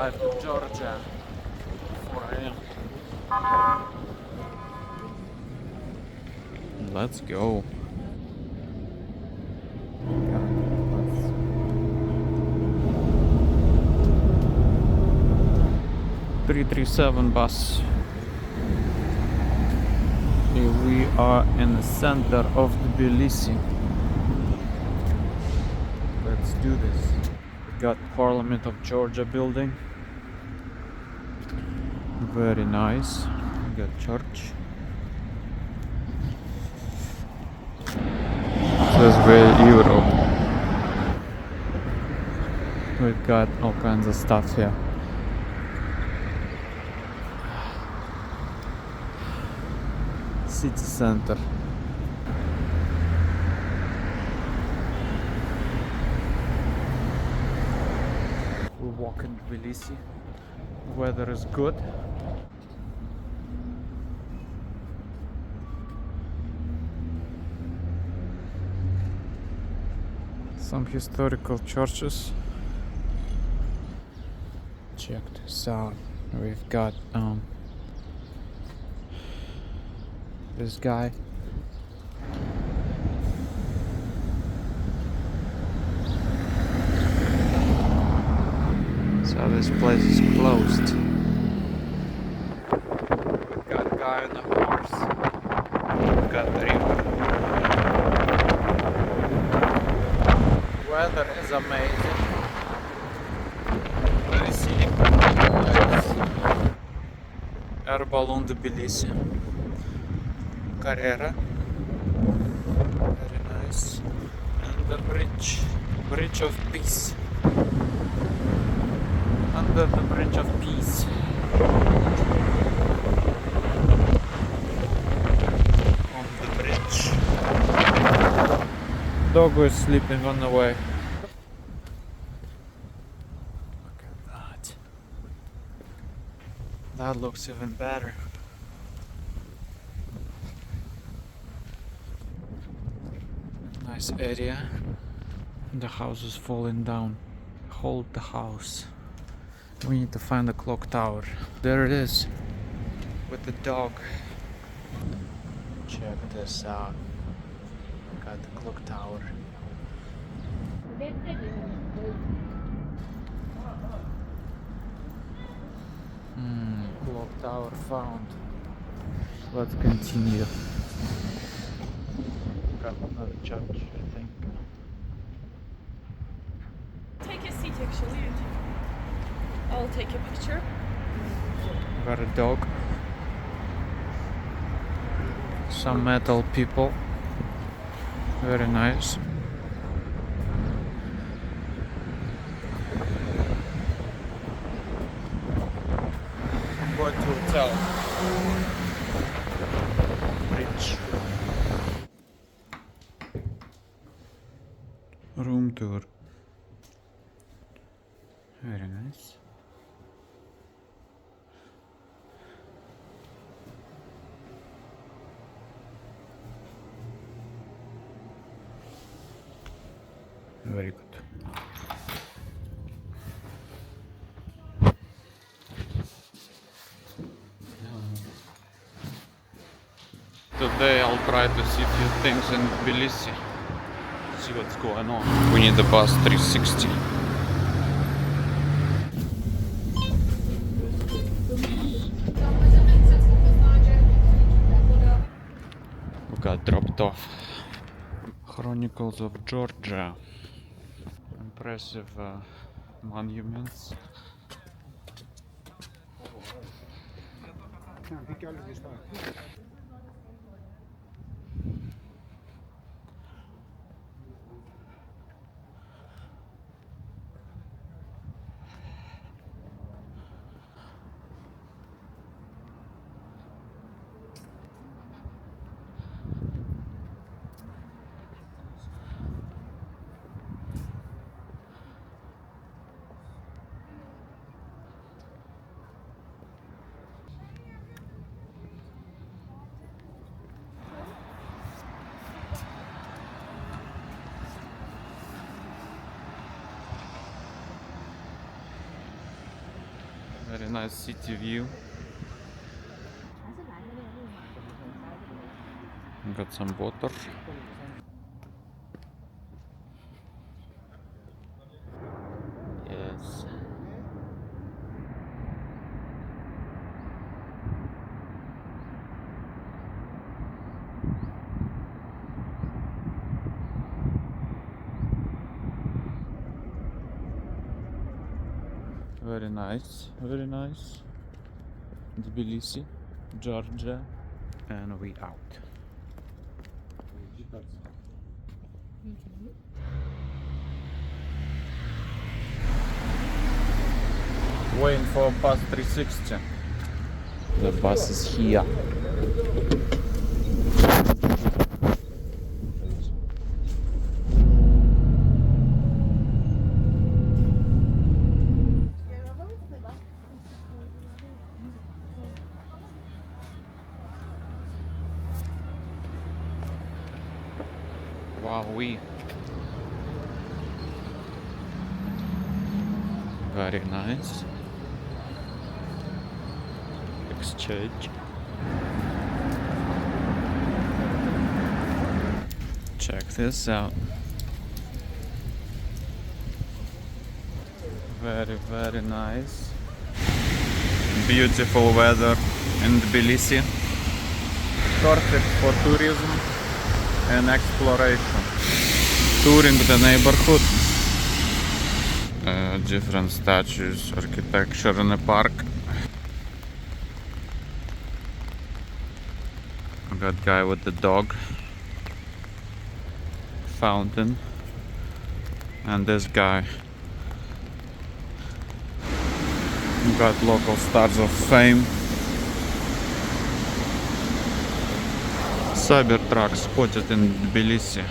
drive to Georgia. 4 a.m. Let's go. 337 bus. Here we are in the center of Tbilisi. Let's do this. We got Parliament of Georgia building. Very nice. We got church. Says we're Europe. We've got all kinds of stuff here. City center. We walk in Tbilisi. Weather is good. Some historical churches. Check this out. We've got this guy. So this place is closed. We've got a guy on a horse. We've got the river. Weather is amazing. Very scenic. Air balloon Tbilisi. Carrera. Very nice. And the Bridge of Peace. Under the Bridge of Peace. On the bridge. Dog is sleeping on the way. Look at that. That looks even better. Nice area. The house is falling down. Hold the house. We need to find the clock tower. There it is. With the dog. Check this out. Got the clock tower. Clock tower found. Let's continue. Got another church, I think. Take a seat actually. I'll take a picture. Got a dog. Some metal people. Very nice. I'm going to hotel. Rich. Room tour. Very nice. Very good. Today I'll try to see a few things in Tbilisi. See what's going on. We need the bus 360. We got dropped off. Chronicles of Georgia. Impressive monuments. Very nice city view. Got some water. Yes. Very nice, very nice. Tbilisi, Georgia, and we out. Waiting for bus 360. The bus is here. Wow, very nice. Exchange. Check this out. Very, very nice. Beautiful weather in Tbilisi. Perfect for tourism and exploration. Touring the neighborhood. Different statues, architecture in the park. Got guy with the dog. Fountain. And this guy. Got local stars of fame. Cybertruck spotted in Tbilisi.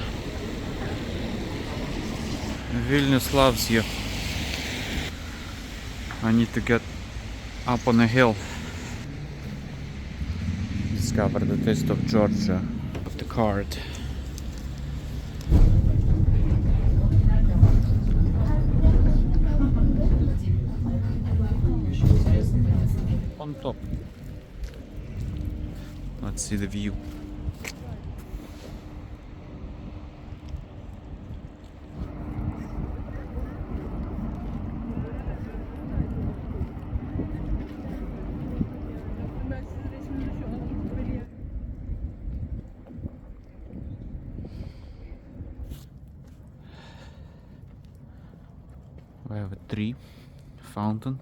Vilnius loves you. I need to get up on a hill. Discover the taste of Georgia. Of the card. On top. Let's see the view. We have a tree, fountain,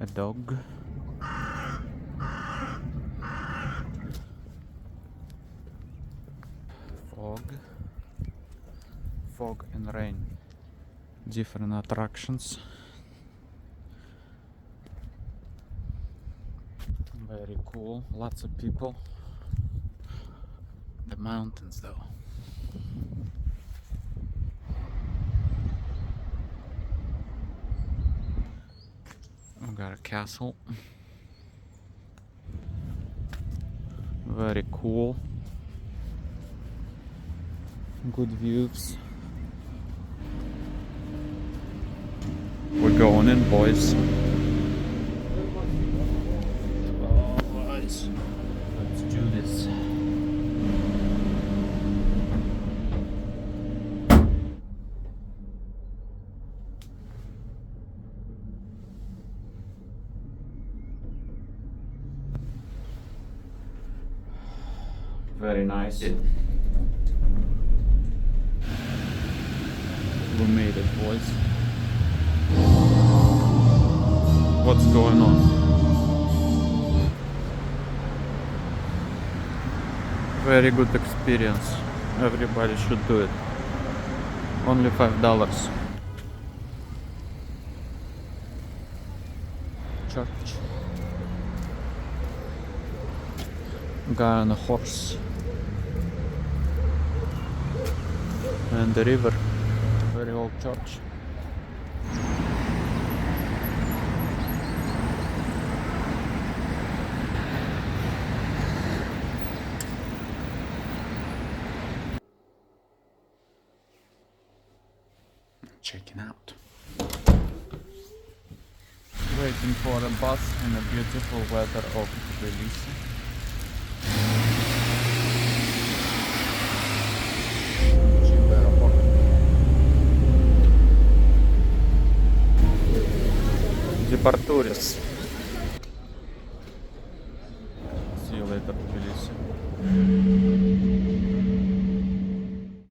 a dog. Fog and rain. Different attractions. Very cool. Lots of people. The mountains though. We got a castle. Very cool. Good views. We're going in, boys. Boys. Let's do this. Very nice. We made it, boys. What's going on? Very good experience. Everybody should do it. Only $5. Church. Guy on a horse. And the river. Very old church. Checking out. Waiting for a bus in the beautiful weather of Tbilisi. Departures. See you later, Tbilisi.